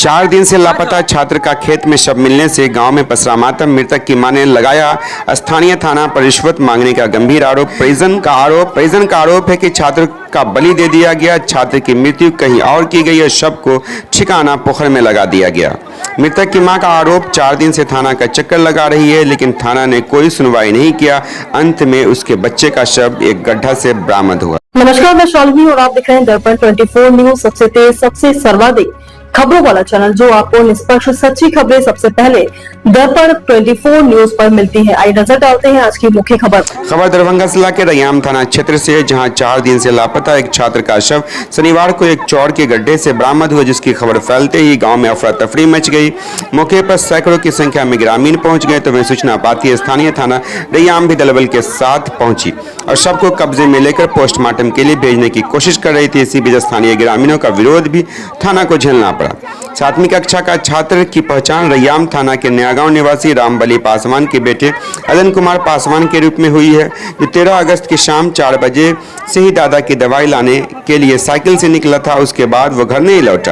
4 दिन से लापता छात्र का खेत में शव मिलने से गांव में पसरा मातम। मृतक की मां ने लगाया स्थानीय थाना पर रिश्वत मांगने का गंभीर आरोप। परिजन का आरोप है कि छात्र का बलि दे दिया गया। छात्र की मृत्यु कहीं और की गई और शव को ठिकाना पोखर में लगा दिया गया। मृतक की मां का आरोप 4 दिन से थाना का चक्कर लगा रही है, लेकिन थाना ने कोई सुनवाई नहीं किया। अंत में उसके बच्चे का शव एक गड्ढा से बरामद हुआ। नमस्कार, मैं शालिनी और आप देख रहे हैं दर्पण 24 न्यूज, सबसे तेज सबसे सर्वाधिक खबरों वाला चैनल जो आपको निष्पक्ष सच्ची खबरें सबसे पहले दर्पण 24 न्यूज पर मिलती है। आइए नजर डालते हैं आज की मुख्य खबर। दरभंगा जिला के रैयाम थाना क्षेत्र से, जहां 4 दिन से लापता एक छात्र का शव शनिवार को एक चौड़ के गड्ढे से बरामद हुआ, जिसकी खबर फैलते ही गांव में अफरा तफरी मच गई। मौके पर सैकड़ों की संख्या में ग्रामीण पहुंच गए तो वह सूचना पाती स्थानीय थाना रैयाम भी दलबल के साथ पहुंची और शव को कब्जे में लेकर पोस्टमार्टम के लिए भेजने की कोशिश कर रही थी। इसी बीच स्थानीय ग्रामीणों का विरोध भी थाना को झेलना पड़ा। 7वीं कक्षा का छात्र की पहचान रैयाम थाना के नयागांव निवासी रामबली पासवान के बेटे अदन कुमार पासवान के रूप में हुई है, जो 13 अगस्त की शाम 4 बजे से ही दादा की दवाई लाने के लिए साइकिल से निकला था। उसके बाद वो घर नहीं लौटा।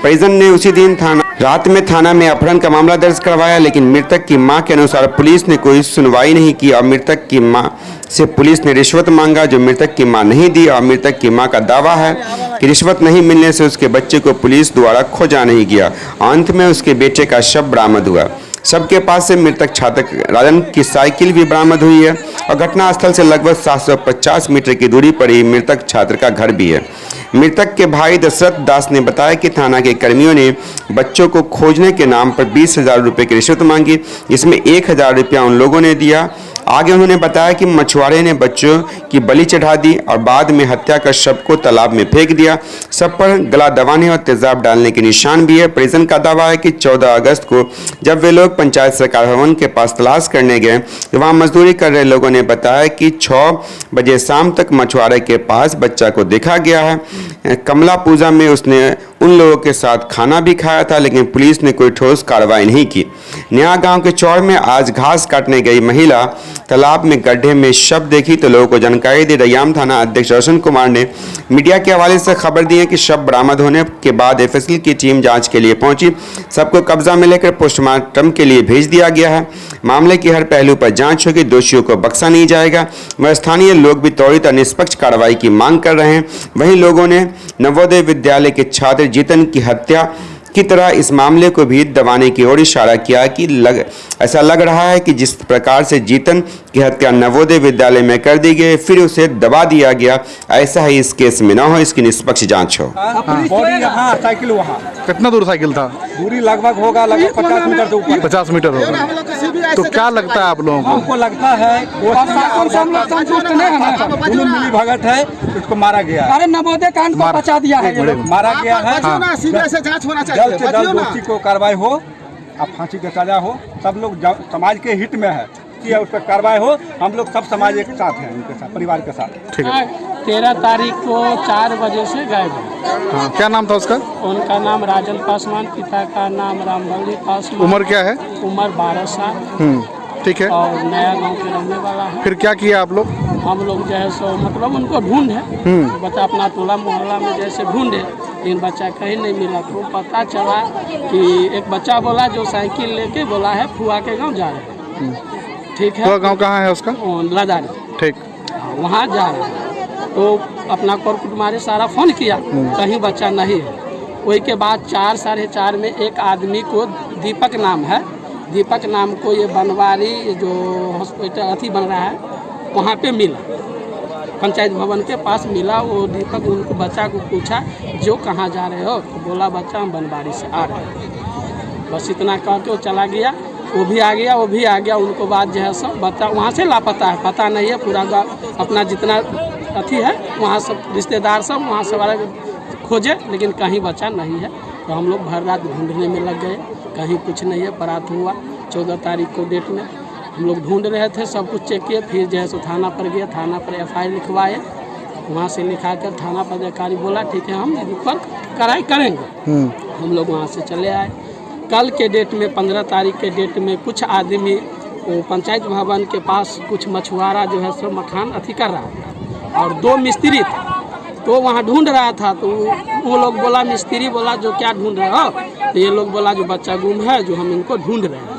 परिजन ने उसी दिन रात में थाना में अपहरण का मामला दर्ज करवाया, लेकिन मृतक की मां के अनुसार पुलिस ने कोई सुनवाई नहीं की और मृतक की मां से पुलिस ने रिश्वत मांगा, जो मृतक की मां नहीं दी। और मृतक की मां का दावा है कि रिश्वत नहीं मिलने से उसके बच्चे को पुलिस द्वारा खोजा नहीं गया। अंत में उसके बेटे का शव बरामद हुआ। शव के पास से मृतक छात्र राजन की साइकिल भी बरामद हुई है और घटनास्थल से लगभग 750 मीटर की दूरी पर ही मृतक छात्र का घर भी है। मृतक के भाई दशरथ दास ने बताया कि थाना के कर्मियों ने बच्चों को खोजने के नाम पर 20,000 रुपये की रिश्वत मांगी, जिसमें 1,000 रुपया उन लोगों ने दिया। आगे उन्होंने बताया कि मछुआरे ने बच्चों की बलि चढ़ा दी और बाद में हत्या कर शव को तालाब में फेंक दिया। सब पर गला दबाने और तेजाब डालने के निशान भी है। परिजन का दावा है कि 14 अगस्त को जब वे लोग पंचायत सरकार भवन के पास तलाश करने गए तो वहां मजदूरी कर रहे लोगों ने बताया कि 6 बजे शाम तक मछुआरे के पास बच्चा को देखा गया है। कमला पूजा में उसने उन लोगों के साथ खाना भी खाया था, लेकिन पुलिस ने कोई ठोस कार्रवाई नहीं की। नया गांव के चौड़ में आज घास काटने गई महिला तालाब में गड्ढे में शव देखी तो लोगों को जानकारी दी। रैयाम थाना अध्यक्ष रोशन कुमार ने मीडिया के हवाले से खबर दी है कि शव बरामद होने के बाद एफएसएल की टीम जांच के लिए पहुंची। सबको कब्जा में लेकर पोस्टमार्टम के लिए भेज दिया गया है। मामले के हर पहलू पर जांच होगी, दोषियों को बख्शा नहीं जाएगा। वह स्थानीय लोग भी त्वरित और निष्पक्ष कार्रवाई की मांग कर रहे हैं। वहीं लोगों ने नवोदय विद्यालय के छात्र जीतन की हत्या की तरह इस मामले को भी दबाने की ओर इशारा किया कि ऐसा लग रहा है कि जिस प्रकार से जीतन की हत्या नवोदय विद्यालय में कर दी गई, फिर उसे दबा दिया गया, ऐसा ही इस केस में न हो, इसकी निष्पक्ष जांच हो। साइकिल वहाँ कितना दूर साइकिल था? दूरी लगभग होगा 50 मीटर से ऊपर। 50 मीटर होगा। तो क्या लगता है आप लोगों को? हमको लगता है दोनों मिली भगत है, उसको मारा गया। अरे नवोदय कांड को बचा दिया है, मारा गया है। सीधे से जांच होना चाहिए। जल्द से जल्द दोषी को कार्रवाई हो, अब फांसी का सजा हो। सब लोग समाज के हित में है कि उस पर कार्रवाई हो। हम लोग सब समाज एक साथ हैं, उनके साथ, परिवार के साथ। ठीक है। 13 तारीख को 4 बजे से गायब है। हाँ, क्या नाम था उसका? उनका नाम राजन पासवान, पिता का नाम रामबली पासवान। उम्र क्या है? उम्र 12 साल। ठीक है। और नया गांव के रहने वाला है। फिर क्या किया आप लोग? हम लोग जो है सो मतलब उनको ढूंढे, बच्चा अपना टोला मोहल्ला में जैसे ढूंढे, लेकिन बच्चा कहीं नहीं मिला। तो पता चला कि एक बच्चा बोला जो साइकिल लेके बोला है फुआ के गांव जा रहे हैं। ठीक है। फुआ गांव कहाँ है उसका? लदारी। ठीक। वहाँ जा रहे हैं तो अपना कोर्ट मारे सारा फोन किया, कहीं बच्चा नहीं है। वही के बाद 4 साढ़े 4 में एक आदमी को, दीपक नाम है, दीपक नाम को ये बनवारी जो हॉस्पिटल अथी बन रहा है वहाँ पे मिला, पंचायत भवन के पास मिला। वो दीपक उनको बच्चा को पूछा जो कहाँ जा रहे हो, तो बोला बच्चा हम बनवारी से आ रहे हैं। बस इतना कह के वो चला गया। वो भी आ गया। उनको बाद जो है सब बच्चा वहाँ से लापता है, पता नहीं है। पूरा अपना जितना अथी है वहाँ सब रिश्तेदार सब वहाँ से वाले खोजे, लेकिन कहीं बच्चा नहीं है। तो हम लोग भर रात ढूंढने में लग गए, कहीं कुछ नहीं है। बारात हुआ 14 तारीख को डेट में, हम लोग ढूंढ रहे थे, सब कुछ चेक किए। फिर जो है सो थाना पर गए, थाना पर FIR लिखवाए। वहाँ से लिखा कर थाना पर अधिकारी बोला ठीक है हम ऊपर कार्रवाई करेंगे। हम लोग वहाँ से चले आए। कल के डेट में 15 तारीख के डेट में कुछ आदमी वो पंचायत भवन के पास कुछ मछुआरा जो है सो मखान अथी कर रहा था और 2 मिस्त्री थे। तो वहाँ ढूंढ रहा था। तो वो लोग बोला, मिस्त्री बोला जो क्या ढूंढ रहे हो, तो ये लोग बोला जो बच्चा गुम है, जो हम इनको ढूंढ रहे हैं।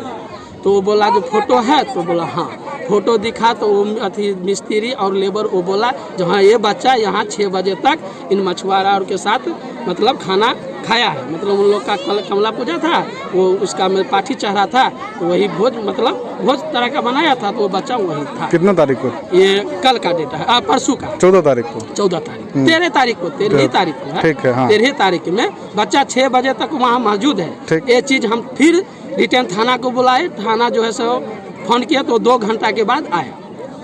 तो वो बोला जो फोटो है, तो बोला हाँ। फोटो दिखा तो वो अथी मिस्त्री और लेबर वो बोला जो हाँ ये बच्चा यहाँ 6 बजे तक इन मछुआरा और के साथ मतलब खाना खाया है। मतलब उन लोग का कल कमला पूजा था, वो उसका में पाठी चढ़ा था, तो वही भोज मतलब भोज तरह का बनाया था, तो वो बच्चा वही था। कितना तारीख को? ये कल का डेटा है, परसों का 14 तारीख को। 14 तारीख 13 तारीख को 13 तारीख को है। ठीक है, हाँ। 13 तारीख में बच्चा 6 बजे तक वहाँ मौजूद है। ठीक। ये चीज़ हम फिर रिटर्न थाना को बुलाए, थाना जो है सो फोन किया तो 2 घंटा के बाद आया।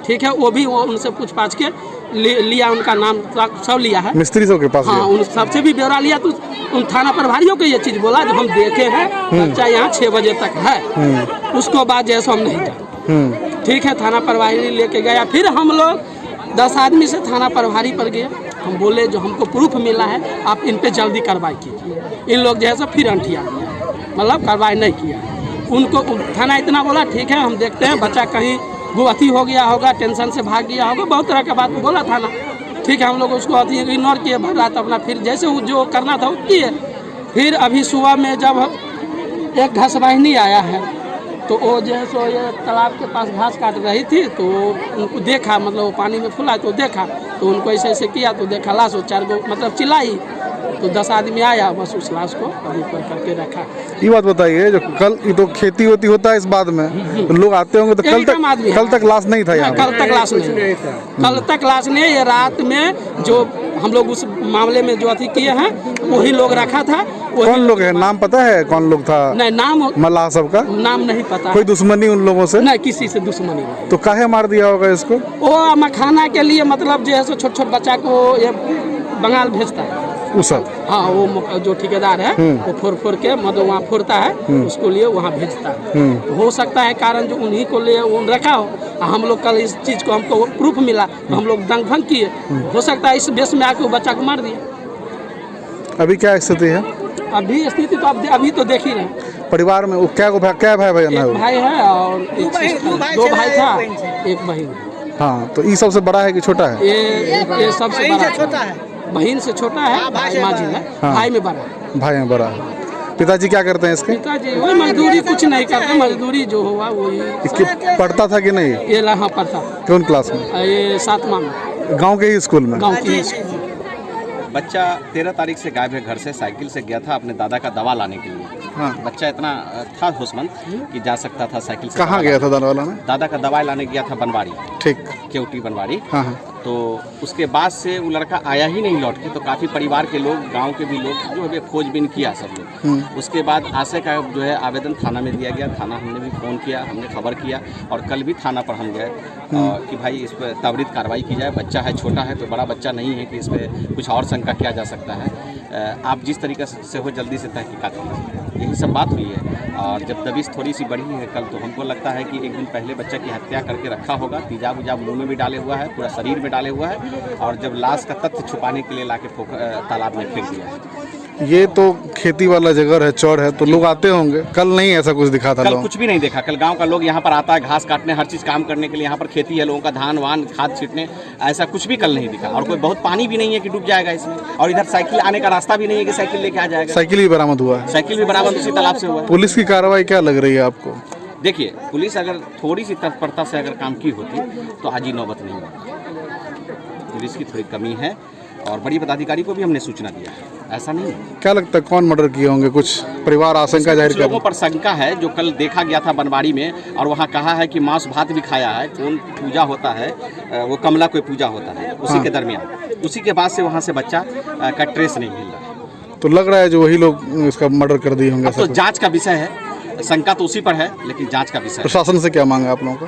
ठीक है, वो भी वो उनसे पूछ-पाछ के लिया, उनका नाम सब लिया है मिस्त्री सब के पास हाँ, उन सबसे भी ब्यौरा लिया। तो उन थाना प्रभारियों को ये चीज़ बोला जो हम देखे हैं बच्चा यहाँ 6 बजे तक है। उसको बाद जैसे हम नहीं जाते। ठीक है, थाना प्रभारी लेके गया, फिर हम लोग 10 आदमी से थाना प्रभारी पर गए। हम बोले जो हमको प्रूफ मिला है, आप इन पे जल्दी कार्रवाई कीजिए। इन लोग जैसे फिर अंठिया दिया, मतलब कार्रवाई नहीं किया। उनको थाना इतना बोला ठीक है हम देखते हैं, बच्चा कहीं गुअथी हो गया होगा, टेंशन से भाग गया होगा, बहुत तरह का बात बोला थाना। ठीक है, हम लोग उसको अथी इग्नोर किए, भर रात अपना फिर जैसे वो जो करना था वो किए। फिर अभी सुबह में जब एक घास वाहिनी आया है, तो वो जो है सो ये तालाब के पास घास काट रही थी, तो उनको देखा, मतलब वो पानी में फुला तो देखा, तो उनको ऐसे ऐसे किया तो देखा लाश वो 4 गो मतलब चिल्लाई, तो 10 आदमी आया, बस उस लाश को अभी ऊपर करके रखा। ये बात बताइए, जो कल ये तो खेती होती होता है इस बाद में, तो लोग आते होंगे तो कल तक लाश नहीं था यहाँ? कल तक लाश नहीं, कल तक लाश नहीं। ये रात में जो हम लोग उस मामले में जो अथी किए हैं वही लोग रखा था। कौन लोग है, नाम पता है कौन लोग था? नहीं, नाम मल्लाह सब का नाम नहीं पता। कोई दुश्मनी उन लोगों से? नहीं, किसी से दुश्मनी नहीं। तो काहे मार दिया होगा इसको? वो मखाना के लिए, मतलब जो है सो छोट छोट बच्चा को ये बंगाल भेजता है वो सब। हाँ, वो जो ठेकेदार है वो फोड़ के मतलब वहाँ फोड़ता है, उसको लिए वहाँ भेजता है। हो सकता है कारण जो उन्हीं को लिए उन रखा हो। हम लोग कल इस चीज़ को हमको प्रूफ मिला तो हम लोग दंग भंग किए। हो सकता है इस बेस में आके वो बच्चा को मार दिया। अभी क्या स्थिति है? अभी स्थिति तो अभी तो देख ही रहे। परिवार में वो क्या भाई बहन है? एक भाई है और 2 भाई था, 1 बहन। हाँ, तो ये सबसे बड़ा है कि छोटा है? ये सबसे बड़ा छोटा है, बहन से छोटा है, माझी है, भाई में बड़ा है। भाई में बड़ा है। पिताजी क्या करते हैं इसके? पिताजी वही मजदूरी, कुछ नहीं करते, मजदूरी जो हुआ वही। पढ़ता था कि नहीं? ये हाँ पढ़ता। कौन क्लास में? ये 7वां में। गांव के ही स्कूल में? गांव के ही स्कूल। बच्चा 13 तारीख से गायब है। घर से साइकिल से गया था अपने दादा का दवा लाने के लिए। हाँ। बच्चा इतना था होशमंद कि जा सकता था साइकिल से। कहाँ गया था दादा वाला में? दादा का दवाई लाने गया था बनवाड़ी। ठीक, केवटी बनवाड़ी। हाँ हाँ। तो उसके बाद से वो लड़का आया ही नहीं लौट के। तो काफ़ी परिवार के लोग, गांव के भी लोग जो है खोजबीन किया सब लोग। उसके बाद आशय का जो है आवेदन थाना में दिया गया। थाना हमने भी फ़ोन किया, हमने खबर किया और कल भी थाना पर हम गए कि भाई इस पर त्वरित कार्रवाई की जाए। बच्चा है, छोटा है, तो बड़ा बच्चा नहीं है कि इस पर कुछ और शंका किया जा सकता है। आप जिस तरीके से हो जल्दी से तहकीकात कीजिए, यही सब बात हुई है। और जब दबिश थोड़ी सी बढ़ी है कल, तो हमको लगता है कि 1 दिन पहले बच्चा की हत्या करके रखा होगा। तेजाब उजाब मुँह में भी डाले हुआ है, पूरा शरीर में डाले हुआ है, और जब लाश का तथ्य छुपाने के लिए लाके तालाब में फेंक दिया है। ये तो खेती वाला जगह है, चौड़ है, तो लोग आते होंगे। कल नहीं ऐसा कुछ दिखा था? कल कुछ भी नहीं देखा। कल गांव का लोग यहाँ पर आता है घास काटने, हर चीज़ काम करने के लिए। यहाँ पर खेती है लोगों का, धान वान खाद छींटने, ऐसा कुछ भी कल नहीं दिखा। और कोई बहुत पानी भी नहीं है कि डूब जाएगा इसमें। और इधर साइकिल आने का रास्ता भी नहीं है कि साइकिल लेके आ जाएगा। साइकिल भी बरामद हुआ है? साइकिल भी बरामद उसी तालाब से हुआ है। पुलिस की कार्रवाई क्या लग रही है आपको? देखिए, पुलिस अगर थोड़ी सी तत्परता से अगर काम की होती तो आज ही नौबत नहीं होती। पुलिस की थोड़ी कमी है और बड़ी पदाधिकारी को भी हमने सूचना दिया है, ऐसा नहीं है। क्या लगता है कौन मर्डर किए होंगे? कुछ परिवार आशंका जाहिर कर लोगों पर शंका है। जो कल देखा गया था बनवाड़ी में और वहाँ कहा है कि मांस भात भी खाया है। कौन पूजा होता है, वो कमला कोई पूजा होता है, उसी के दरमियान, उसी के बाद से वहाँ से बच्चा का ट्रेस नहीं मिल रहा। तो लग रहा है जो वही लोग इसका मर्डर कर दिए होंगे। तो जाँच का विषय है, शंका तो उसी पर है, लेकिन जाँच का विषय। प्रशासन से क्या मांगा आप लोगों का?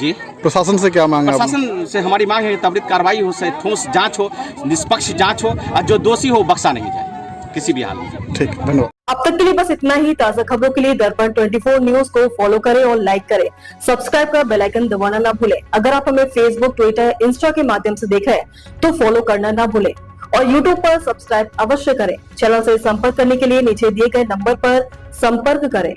जी, प्रशासन से क्या मांगा? प्रशासन से हमारी मांग है त्वरित कार्रवाई हो, ठोस जांच हो, निष्पक्ष जांच हो, और जो दोषी हो बख्शा नहीं जाए किसी भी हाल में। ठीक, धन्यवाद। अब तक के लिए बस इतना ही। ताज़ा खबरों के लिए दर्पण 24 न्यूज को फॉलो करें और लाइक करें। सब्सक्राइब कर बेल आइकन दबाना ना भूलें। अगर आप हमें फेसबुक, ट्विटर, इंस्टा के माध्यम से देख रहे हैं तो फॉलो करना ना भूलें और यूट्यूब पर सब्सक्राइब अवश्य करें। चैनल से संपर्क करने के लिए नीचे दिए गए नंबर पर संपर्क करें।